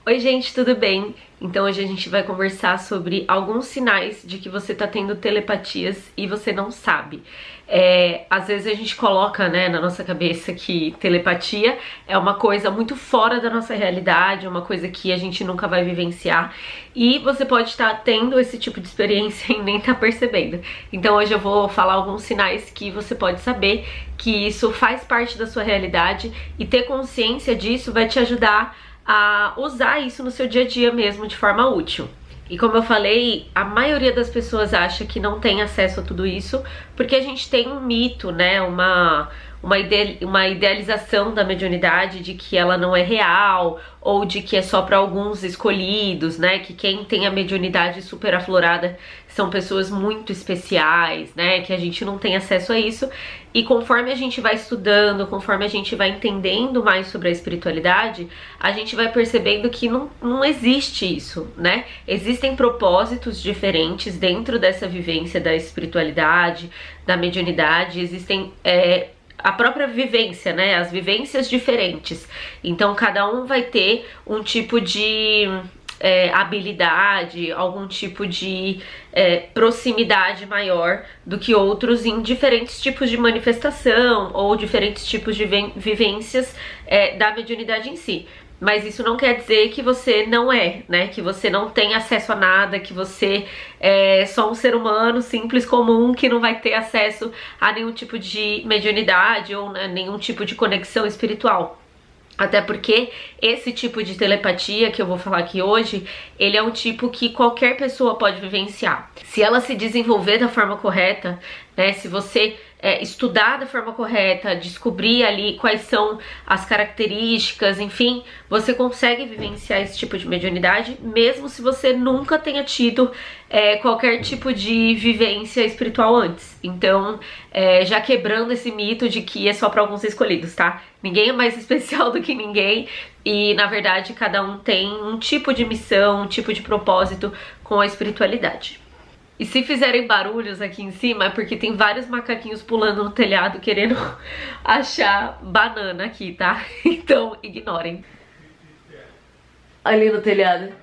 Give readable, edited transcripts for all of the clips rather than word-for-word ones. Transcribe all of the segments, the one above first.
Oi gente, tudo bem? Então hoje a gente vai conversar sobre alguns sinais de que você tá tendo telepatias e você não sabe. Às vezes a gente coloca, né, na nossa cabeça que telepatia é uma coisa muito fora da nossa realidade, uma coisa que a gente nunca vai vivenciar, e você pode estar tendo esse tipo de experiência e nem tá percebendo. Então hoje eu vou falar alguns sinais que você pode saber que isso faz parte da sua realidade, e ter consciência disso vai te ajudar a usar isso no seu dia a dia mesmo de forma útil. E como eu falei, a maioria das pessoas acha que não tem acesso a tudo isso porque a gente tem um mito, né, uma idealização da mediunidade de que ela não é real, ou de que é só para alguns escolhidos, né, que quem tem a mediunidade super aflorada são pessoas muito especiais, né, que a gente não tem acesso a isso. E conforme a gente vai estudando, conforme a gente vai entendendo mais sobre a espiritualidade, a gente vai percebendo que não existe isso, né? Existem propósitos diferentes dentro dessa vivência da espiritualidade, da mediunidade, existem a própria vivência, né? As vivências diferentes. Então cada um vai ter um tipo de habilidade, algum tipo de proximidade maior do que outros em diferentes tipos de manifestação ou diferentes tipos de vivências da mediunidade em si. Mas isso não quer dizer que você não é, né? Que você não tem acesso a nada, que você é só um ser humano simples, comum, que não vai ter acesso a nenhum tipo de mediunidade ou, né, nenhum tipo de conexão espiritual. Até porque esse tipo de telepatia que eu vou falar aqui hoje, ele é um tipo que qualquer pessoa pode vivenciar. Se ela se desenvolver da forma correta, né, se você estudar da forma correta, descobrir ali quais são as características, enfim, você consegue vivenciar esse tipo de mediunidade, mesmo se você nunca tenha tido qualquer tipo de vivência espiritual antes. Então, já quebrando esse mito de que é só para alguns escolhidos, tá? Ninguém é mais especial do que ninguém, e na verdade cada um tem um tipo de missão, um tipo de propósito com a espiritualidade. E se fizerem barulhos aqui em cima é porque tem vários macaquinhos pulando no telhado querendo achar banana aqui, tá? Então ignorem. Ali no telhado.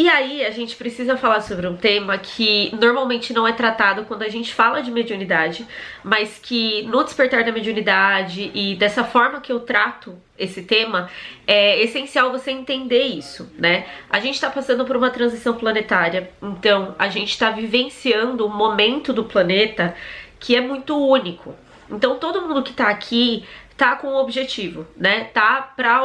E aí a gente precisa falar sobre um tema que normalmente não é tratado quando a gente fala de mediunidade, mas que no Despertar da Mediunidade e dessa forma que eu trato esse tema, é essencial você entender isso, né? A gente tá passando por uma transição planetária, então a gente tá vivenciando um momento do planeta que é muito único. Então todo mundo que tá aqui tá com um objetivo, né? Tá pra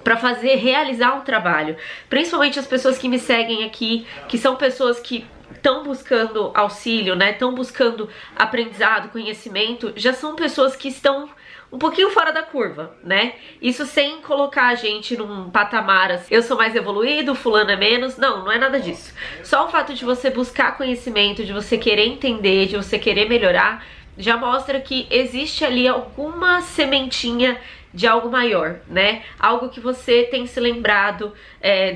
para realizar um trabalho. Principalmente as pessoas que me seguem aqui, que são pessoas que estão buscando auxílio, né? Estão buscando aprendizado, conhecimento, já são pessoas que estão um pouquinho fora da curva, né? Isso sem colocar a gente num patamar assim, eu sou mais evoluído, fulano é menos. Não, não é nada disso. Só o fato de você buscar conhecimento, de você querer entender, de você querer melhorar, já mostra que existe ali alguma sementinha de algo maior, né? Algo que você tem se lembrado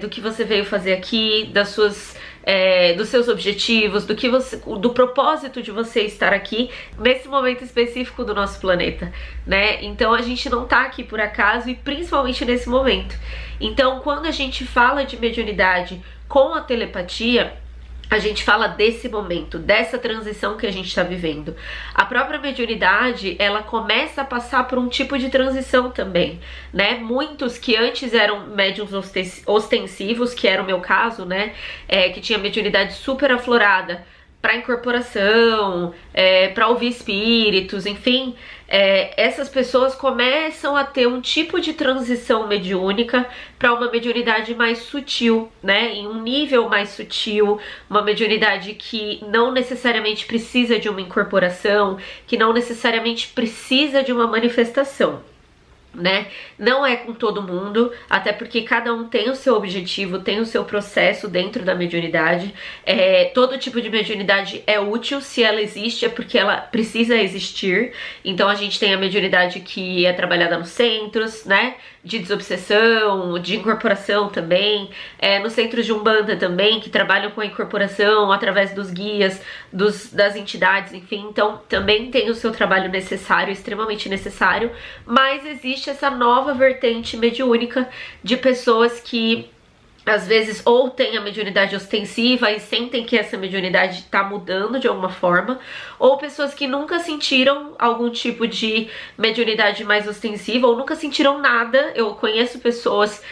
do que você veio fazer aqui, dos seus objetivos, do propósito de você estar aqui nesse momento específico do nosso planeta, né? Então a gente não tá aqui por acaso, e principalmente nesse momento. Então quando a gente fala de mediunidade com a telepatia, a gente fala desse momento, dessa transição que a gente está vivendo. A própria mediunidade, ela começa a passar por um tipo de transição também, né? Muitos que antes eram médiums ostensivos, que era o meu caso, né? Que tinha mediunidade super aflorada para incorporação, para ouvir espíritos, enfim, essas pessoas começam a ter um tipo de transição mediúnica para uma mediunidade mais sutil, né? Em um nível mais sutil, uma mediunidade que não necessariamente precisa de uma incorporação, que não necessariamente precisa de uma manifestação, né? Não é com todo mundo, até porque cada um tem o seu objetivo, tem o seu processo dentro da mediunidade. Todo tipo de mediunidade é útil. Se ela existe é porque ela precisa existir. Então a gente tem a mediunidade que é trabalhada nos centros, né? de desobsessão, de incorporação também, nos centros de Umbanda também, que trabalham com a incorporação através dos guias, das entidades, enfim. Então também tem o seu trabalho necessário, extremamente necessário, mas existe essa nova vertente mediúnica de pessoas que às vezes ou tem a mediunidade ostensiva e sentem que essa mediunidade está mudando de alguma forma, ou pessoas que nunca sentiram algum tipo de mediunidade mais ostensiva, ou nunca sentiram nada. Eu conheço pessoas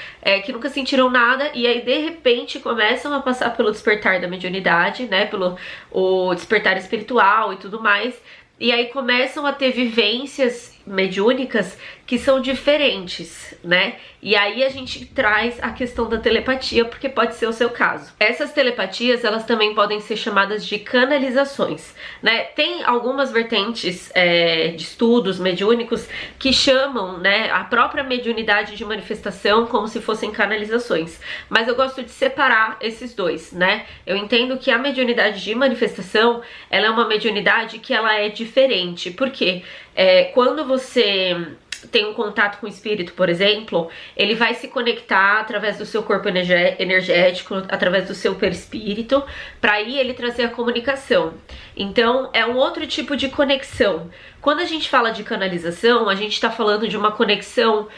que nunca sentiram nada e aí de repente começam a passar pelo despertar da mediunidade, né, pelo o despertar espiritual e tudo mais, e aí começam a ter vivências mediúnicas que são diferentes, né? E aí a gente traz a questão da telepatia, porque pode ser o seu caso. Essas telepatias, elas também podem ser chamadas de canalizações, né? Tem algumas vertentes de estudos mediúnicos que chamam, né, a própria mediunidade de manifestação como se fossem canalizações, mas eu gosto de separar esses dois, né? Eu entendo que a mediunidade de manifestação, ela é uma mediunidade que ela é diferente, porque quando você tem um contato com o espírito, por exemplo, ele vai se conectar através do seu corpo energético, através do seu perispírito, para aí ele trazer a comunicação. Então é um outro tipo de conexão. Quando a gente fala de canalização, a gente está falando de uma conexão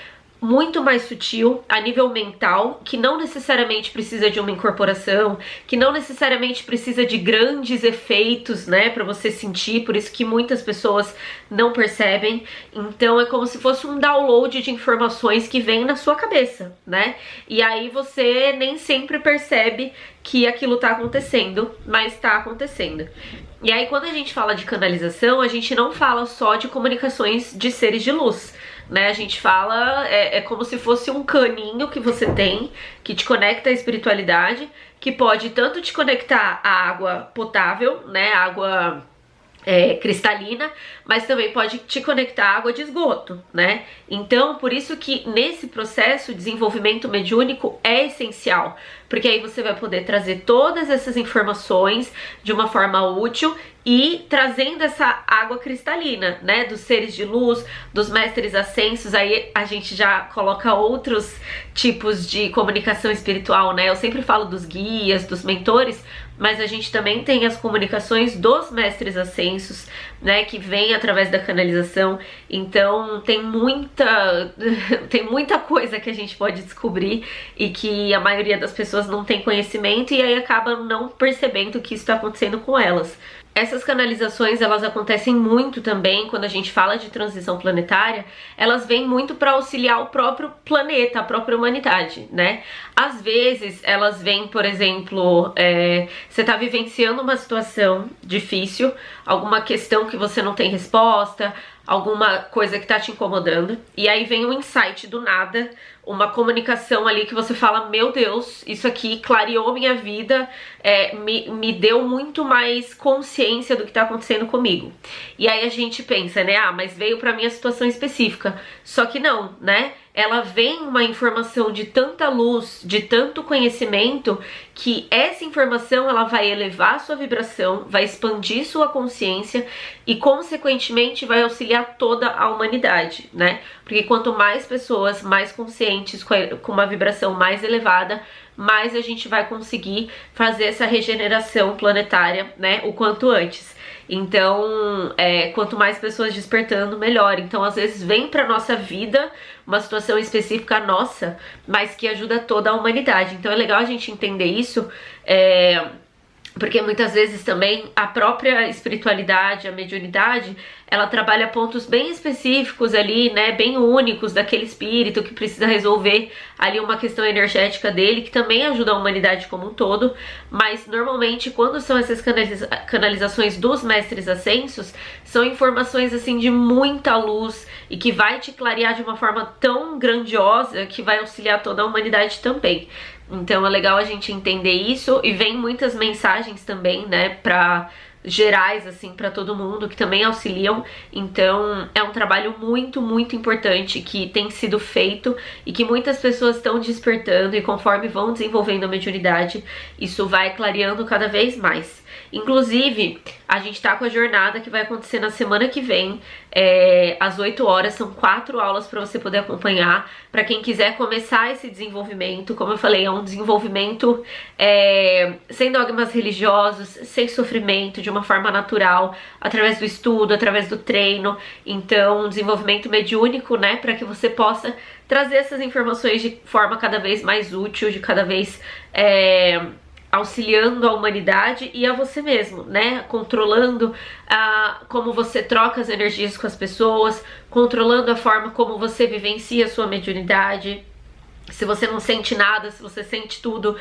muito mais sutil, a nível mental, que não necessariamente precisa de uma incorporação, que não necessariamente precisa de grandes efeitos, né, para você sentir, por isso que muitas pessoas não percebem. Então é como se fosse um download de informações que vem na sua cabeça, né, e aí você nem sempre percebe que aquilo tá acontecendo, mas tá acontecendo. E aí quando a gente fala de canalização, a gente não fala só de comunicações de seres de luz, né? A gente fala, como se fosse um caninho que você tem, que te conecta à espiritualidade, que pode tanto te conectar à água potável, né, água cristalina, mas também pode te conectar à água de esgoto, né? Então, por isso que nesse processo, o desenvolvimento mediúnico é essencial, porque aí você vai poder trazer todas essas informações de uma forma útil e trazendo essa água cristalina, né, dos seres de luz, dos mestres ascensos. Aí a gente já coloca outros tipos de comunicação espiritual, né? Eu sempre falo dos guias, dos mentores, mas a gente também tem as comunicações dos mestres ascensos, né, que vem através da canalização. Então tem muita coisa que a gente pode descobrir e que a maioria das pessoas não tem conhecimento e aí acaba não percebendo que isso está acontecendo com elas. Essas canalizações, elas acontecem muito também quando a gente fala de transição planetária, elas vêm muito para auxiliar o próprio planeta, a própria humanidade, né? Às vezes elas vêm, por exemplo, você tá vivenciando uma situação difícil, alguma questão que você não tem resposta, alguma coisa que tá te incomodando, e aí vem um insight do nada, uma comunicação ali que você fala, meu Deus, isso aqui clareou minha vida, me deu muito mais consciência do que tá acontecendo comigo. E aí a gente pensa, né, mas veio pra minha situação específica, só que não, né? Ela vem uma informação de tanta luz, de tanto conhecimento, que essa informação ela vai elevar a sua vibração, vai expandir sua consciência e consequentemente vai auxiliar toda a humanidade, né? Porque quanto mais pessoas mais conscientes, com uma vibração mais elevada, mais a gente vai conseguir fazer essa regeneração planetária, né, o quanto antes. Então, quanto mais pessoas despertando, melhor. Então, às vezes, vem pra nossa vida uma situação específica nossa, mas que ajuda toda a humanidade. Então, é legal a gente entender isso, porque muitas vezes também a própria espiritualidade, a mediunidade, ela trabalha pontos bem específicos ali, né, bem únicos daquele espírito que precisa resolver ali uma questão energética dele, que também ajuda a humanidade como um todo, mas normalmente quando são essas canalizações dos mestres ascensos, são informações assim de muita luz e que vai te clarear de uma forma tão grandiosa que vai auxiliar toda a humanidade também. Então é legal a gente entender isso, e vem muitas mensagens também, né, pra gerais, assim, pra todo mundo, que também auxiliam. Então, é um trabalho muito, muito importante que tem sido feito e que muitas pessoas estão despertando, e conforme vão desenvolvendo a mediunidade, isso vai clareando cada vez mais. Inclusive, a gente tá com a jornada que vai acontecer na semana que vem, às 8 horas, são 4 aulas para você poder acompanhar, para quem quiser começar esse desenvolvimento. Como eu falei, é um desenvolvimento sem dogmas religiosos, sem sofrimento, de uma forma natural, através do estudo, através do treino. Então, um desenvolvimento mediúnico, né, para que você possa trazer essas informações de forma cada vez mais útil, de cada vez auxiliando a humanidade e a você mesmo, né? Controlando como você troca as energias com as pessoas, controlando a forma como você vivencia a sua mediunidade. Se você não sente nada, se você sente tudo,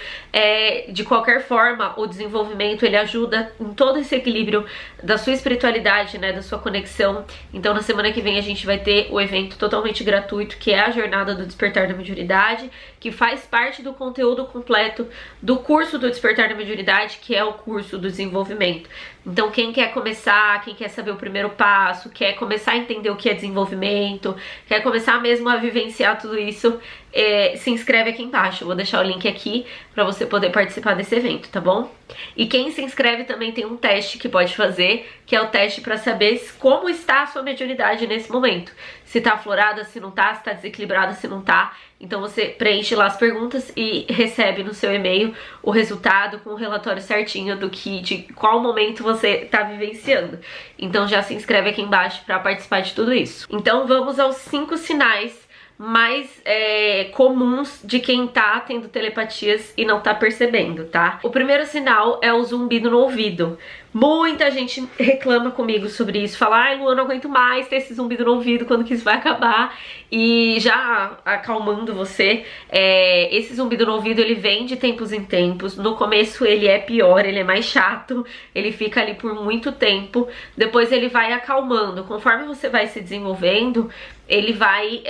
de qualquer forma, o desenvolvimento ele ajuda em todo esse equilíbrio da sua espiritualidade, né, da sua conexão. Então na semana que vem a gente vai ter o evento totalmente gratuito, que é a Jornada do Despertar da Mediunidade, que faz parte do conteúdo completo do curso do Despertar da Mediunidade, que é o curso do desenvolvimento. Então quem quer começar, quem quer saber o primeiro passo, quer começar a entender o que é desenvolvimento, quer começar mesmo a vivenciar tudo isso, se inscreve aqui embaixo. Eu vou deixar o link aqui para você poder participar desse evento, tá bom? E quem se inscreve também tem um teste que pode fazer, que é o teste para saber como está a sua mediunidade nesse momento. Se tá aflorada, se não tá, se tá desequilibrada, se não tá. Então você preenche lá as perguntas e recebe no seu e-mail o resultado com o relatório certinho de qual momento você tá vivenciando. Então já se inscreve aqui embaixo para participar de tudo isso. Então vamos aos 5 sinais mais comuns de quem tá tendo telepatias e não tá percebendo, tá? O primeiro sinal é o zumbido no ouvido. Muita gente reclama comigo sobre isso, fala: ai, Lu, eu não aguento mais ter esse zumbido no ouvido, quando que isso vai acabar? E já acalmando você, esse zumbido no ouvido ele vem de tempos em tempos. No começo ele é pior, ele é mais chato, ele fica ali por muito tempo, depois ele vai acalmando. Conforme você vai se desenvolvendo, ele vai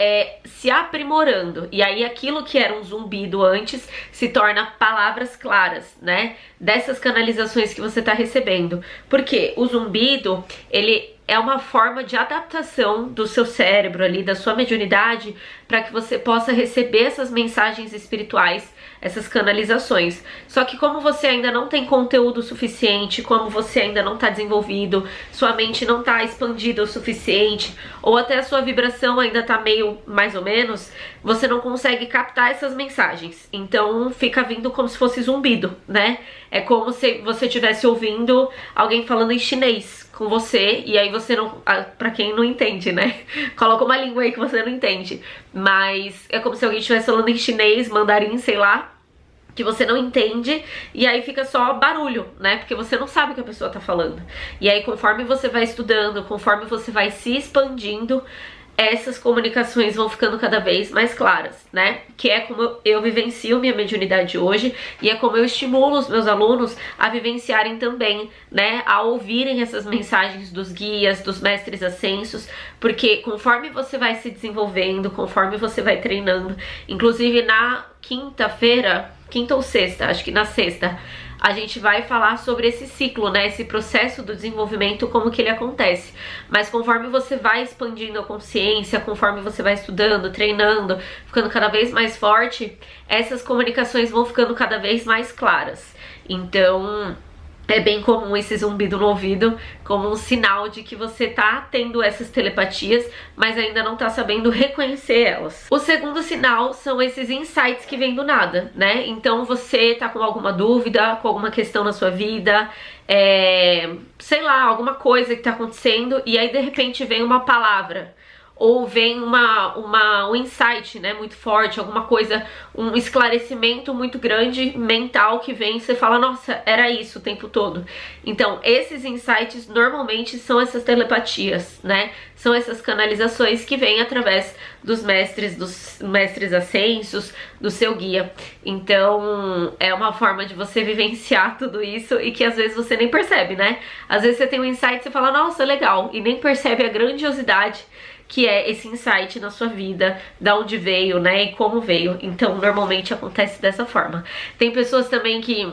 se aprimorando, e aí aquilo que era um zumbido antes se torna palavras claras, né, dessas canalizações que você tá recebendo. Porque o zumbido, ele é uma forma de adaptação do seu cérebro ali, da sua mediunidade, para que você possa receber essas mensagens espirituais, essas canalizações. Só que como você ainda não tem conteúdo suficiente, como você ainda não está desenvolvido, sua mente não está expandida o suficiente, ou até a sua vibração ainda está meio mais ou menos, você não consegue captar essas mensagens. Então fica vindo como se fosse zumbido, né? É como se você estivesse ouvindo alguém falando em chinês com você, e aí você não... pra quem não entende, né? Coloca uma língua aí que você não entende. Mas é como se alguém estivesse falando em chinês, mandarim, sei lá, que você não entende, e aí fica só barulho, né? Porque você não sabe o que a pessoa tá falando. E aí conforme você vai estudando, conforme você vai se expandindo, essas comunicações vão ficando cada vez mais claras, né? Que é como eu vivencio minha mediunidade hoje, e é como eu estimulo os meus alunos a vivenciarem também, né? A ouvirem essas mensagens dos guias, dos mestres ascensos, porque conforme você vai se desenvolvendo, conforme você vai treinando, inclusive na quinta-feira, quinta ou sexta, acho que na sexta, a gente vai falar sobre esse ciclo, né, esse processo do desenvolvimento, como que ele acontece. Mas conforme você vai expandindo a consciência, conforme você vai estudando, treinando, ficando cada vez mais forte, essas comunicações vão ficando cada vez mais claras. Então é bem comum esse zumbido no ouvido como um sinal de que você tá tendo essas telepatias, mas ainda não tá sabendo reconhecer elas. O segundo sinal são esses insights que vêm do nada, né? Então você tá com alguma dúvida, com alguma questão na sua vida, sei lá, alguma coisa que tá acontecendo, e aí de repente vem uma palavra, ou vem um insight, né, muito forte, alguma coisa, um esclarecimento muito grande mental que vem, e você fala: nossa, era isso o tempo todo. Então esses insights normalmente são essas telepatias, né, são essas canalizações que vêm através dos mestres ascensos, do seu guia. Então é uma forma de você vivenciar tudo isso, e que às vezes você nem percebe, né? Às vezes você tem um insight e você fala: nossa, legal, e nem percebe a grandiosidade que é esse insight na sua vida, da onde veio, né, e como veio. Então normalmente acontece dessa forma. Tem pessoas também que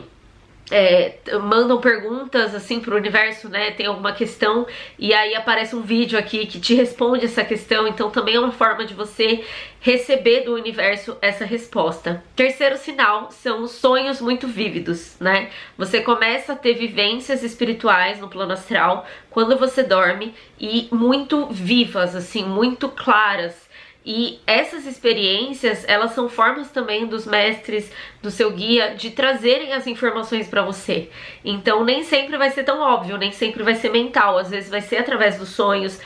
mandam perguntas assim pro universo, né? Tem alguma questão e aí aparece um vídeo aqui que te responde essa questão, então também é uma forma de você receber do universo essa resposta. Terceiro sinal são os sonhos muito vívidos, né? Você começa a ter vivências espirituais no plano astral quando você dorme e muito vivas, assim, muito claras. E essas experiências, elas são formas também dos mestres, do seu guia, de trazerem as informações pra você. Então nem sempre vai ser tão óbvio, nem sempre vai ser mental, às vezes vai ser através dos sonhos,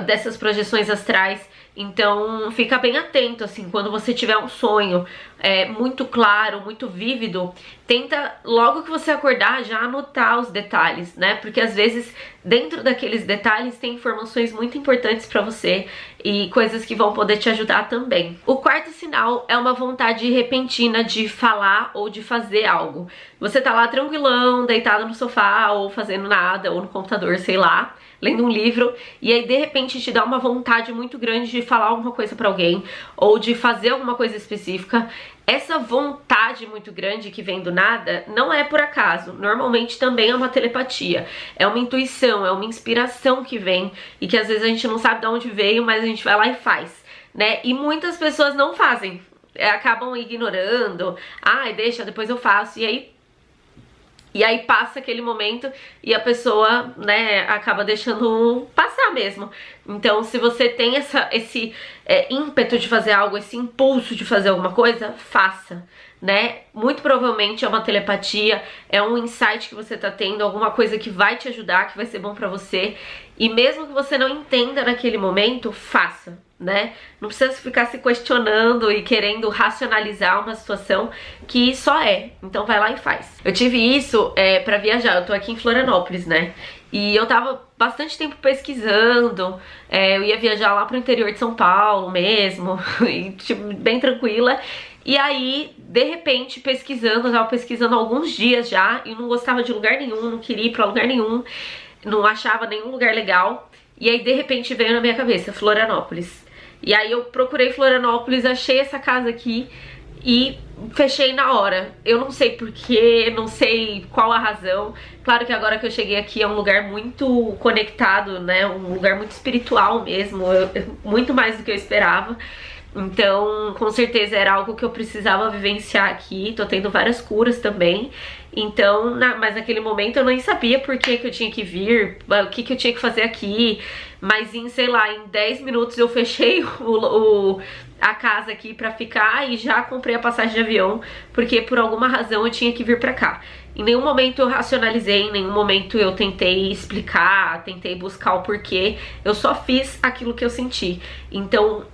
dessas projeções astrais. Então fica bem atento, assim, quando você tiver um sonho muito claro, muito vívido, tenta logo que você acordar já anotar os detalhes, né? Porque às vezes dentro daqueles detalhes tem informações muito importantes pra você e coisas que vão poder te ajudar também. O quarto sinal é uma vontade repentina de falar ou de fazer algo. Você tá lá tranquilão, deitado no sofá ou fazendo nada, ou no computador, sei lá, lendo um livro, e aí de repente te dá uma vontade muito grande de falar alguma coisa pra alguém ou de fazer alguma coisa específica. Essa vontade muito grande que vem do nada não é por acaso, normalmente também é uma telepatia, é uma intuição, é uma inspiração que vem e que às vezes a gente não sabe de onde veio, mas a gente vai lá e faz, né? E muitas pessoas não fazem, acabam ignorando, deixa, depois eu faço, e aí passa aquele momento e a pessoa, né, acaba deixando passar mesmo. Então, se você tem esse ímpeto de fazer algo, esse impulso de fazer alguma coisa, faça, né? Muito provavelmente é uma telepatia, é um insight que você tá tendo, alguma coisa que vai te ajudar, que vai ser bom pra você. E mesmo que você não entenda naquele momento, faça, né? Não precisa ficar se questionando e querendo racionalizar uma situação que só é. Então vai lá e faz. Eu tive isso pra viajar, eu tô aqui em Florianópolis, né? E eu tava bastante tempo pesquisando, eu ia viajar lá pro interior de São Paulo mesmo, e, tipo, bem tranquila. E aí, de repente, pesquisando, eu tava pesquisando há alguns dias já e não gostava de lugar nenhum, não queria ir pra lugar nenhum, não achava nenhum lugar legal. E aí, de repente, veio na minha cabeça, Florianópolis. E aí eu procurei Florianópolis, achei essa casa aqui e fechei na hora. Eu não sei porquê, não sei qual a razão. Claro que agora que eu cheguei aqui é um lugar muito conectado, né? Um lugar muito espiritual mesmo, muito mais do que eu esperava. Então, com certeza era algo que eu precisava vivenciar aqui. Tô tendo várias curas também. Então, mas naquele momento eu nem sabia por que eu tinha que vir, o que eu tinha que fazer aqui. Mas sei lá, em 10 minutos eu fechei a casa aqui pra ficar e já comprei a passagem de avião, porque por alguma razão eu tinha que vir pra cá. Em nenhum momento eu racionalizei, em nenhum momento eu tentei explicar, tentei buscar o porquê, eu só fiz aquilo que eu senti. Então,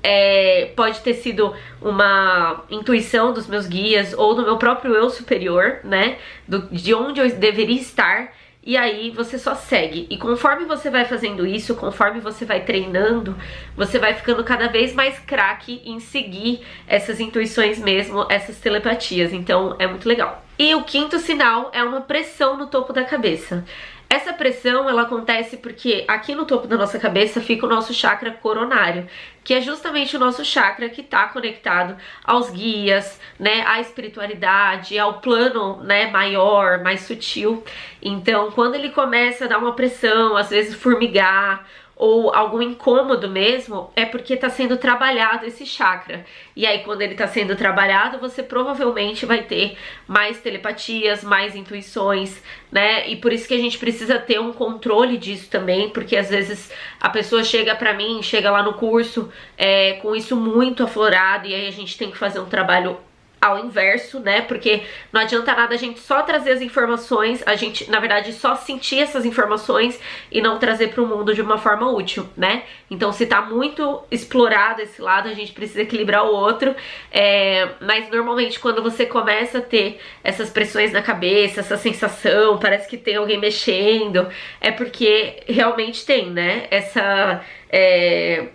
pode ter sido uma intuição dos meus guias ou do meu próprio eu superior, né, de onde eu deveria estar. E aí você só segue. E conforme você vai fazendo isso, conforme você vai treinando, você vai ficando cada vez mais craque em seguir essas intuições mesmo, essas telepatias. Então é muito legal. E o quinto sinal é uma pressão no topo da cabeça. Essa pressão, ela acontece porque aqui no topo da nossa cabeça fica o nosso chakra coronário, que é justamente o nosso chakra que está conectado aos guias, né, à espiritualidade, ao plano, né, maior, mais sutil. Então, quando ele começa a dar uma pressão, às vezes formigar, ou algum incômodo mesmo, é porque está sendo trabalhado esse chakra. E aí, quando ele está sendo trabalhado, você provavelmente vai ter mais telepatias, mais intuições, né? E por isso que a gente precisa ter um controle disso também, porque às vezes a pessoa chega pra mim, chega lá no curso com isso muito aflorado, e aí a gente tem que fazer um trabalho ao inverso, né? Porque não adianta nada a gente só trazer as informações, a gente, na verdade, só sentir essas informações e não trazer para o mundo de uma forma útil, né? Então, se tá muito explorado esse lado, a gente precisa equilibrar o outro. Mas normalmente, quando você começa a ter essas pressões na cabeça, essa sensação, parece que tem alguém mexendo, é porque realmente tem, né?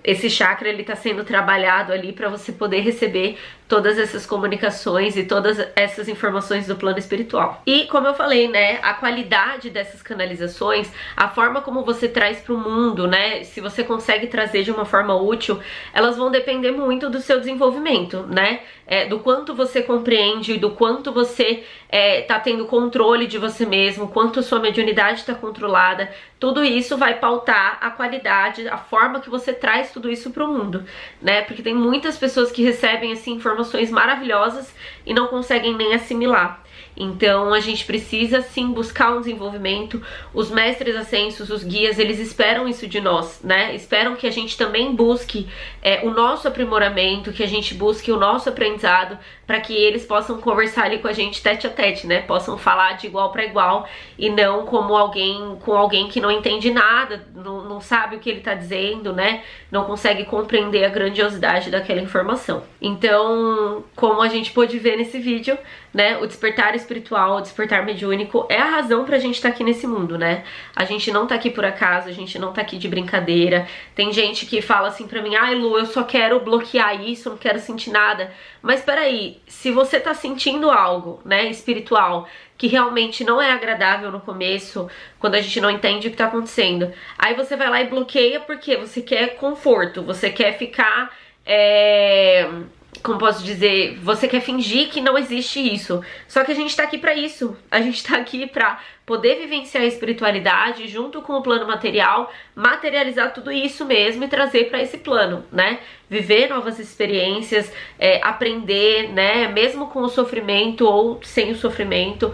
esse chakra ele tá sendo trabalhado ali para você poder receber todas essas comunicações e todas essas informações do plano espiritual. E como eu falei, né, a qualidade dessas canalizações, a forma como você traz para o mundo, né, se você consegue trazer de uma forma útil, elas vão depender muito do seu desenvolvimento, né, do quanto você compreende, do quanto você tá tendo controle de você mesmo, quanto a sua mediunidade está controlada. Tudo isso vai pautar a qualidade, a forma que você traz tudo isso para o mundo, né? Porque tem muitas pessoas que recebem assim informações maravilhosas e não conseguem nem assimilar. Então a gente precisa sim buscar um desenvolvimento. Os mestres ascensos, os guias, eles esperam isso de nós, né? Esperam que a gente também busque o nosso aprimoramento, que a gente busque o nosso aprendizado, para que eles possam conversar ali com a gente tete a tete, né? Possam falar de igual para igual e não como alguém que não entende nada, não sabe o que ele tá dizendo, né? Não consegue compreender a grandiosidade daquela informação. Então, como a gente pôde ver nesse vídeo, né, o despertar espiritual, o despertar mediúnico é a razão pra gente estar aqui nesse mundo, né? A gente não tá aqui por acaso, a gente não tá aqui de brincadeira. Tem gente que fala assim pra mim: ai, Lu, eu só quero bloquear isso, eu não quero sentir nada. Mas peraí, se você tá sentindo algo, né, espiritual, que realmente não é agradável no começo, quando a gente não entende o que tá acontecendo, aí você vai lá e bloqueia porque você quer conforto, você quer ficar, como posso dizer, você quer fingir que não existe isso. Só que a gente tá aqui pra isso. A gente tá aqui pra poder vivenciar a espiritualidade junto com o plano material, materializar tudo isso mesmo e trazer pra esse plano, né? Viver novas experiências, aprender, né? Mesmo com o sofrimento ou sem o sofrimento.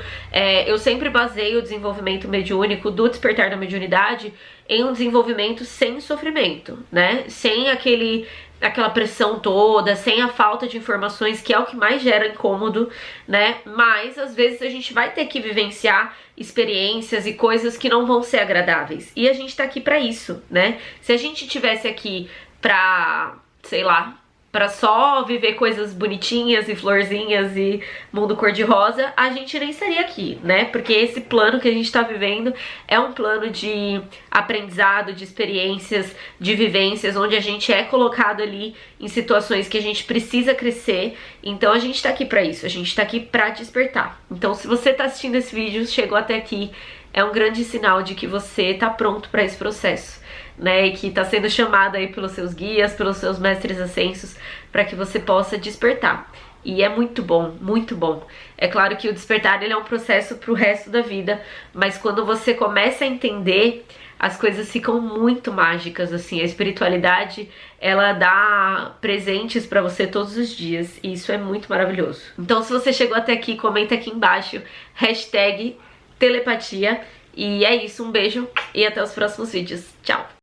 Eu sempre baseio o desenvolvimento mediúnico, do despertar da mediunidade, em um desenvolvimento sem sofrimento, né? Sem aquela pressão toda, sem a falta de informações, que é o que mais gera incômodo, né? Mas às vezes a gente vai ter que vivenciar experiências e coisas que não vão ser agradáveis. E a gente tá aqui pra isso, né? Se a gente tivesse aqui pra, sei lá, pra só viver coisas bonitinhas e florzinhas e mundo cor-de-rosa, a gente nem estaria aqui, né? Porque esse plano que a gente tá vivendo é um plano de aprendizado, de experiências, de vivências, onde a gente é colocado ali em situações que a gente precisa crescer. Então a gente tá aqui pra isso, a gente tá aqui pra despertar. Então se você tá assistindo esse vídeo, chegou até aqui, é um grande sinal de que você tá pronto pra esse processo, né, e que tá sendo chamado aí pelos seus guias, pelos seus mestres ascensos, para que você possa despertar. E é muito bom, muito bom. É claro que o despertar ele é um processo pro resto da vida, mas quando você começa a entender, as coisas ficam muito mágicas, assim. A espiritualidade, ela dá presentes pra você todos os dias, e isso é muito maravilhoso. Então se você chegou até aqui, comenta aqui embaixo, #telepatia. E é isso, um beijo e até os próximos vídeos. Tchau!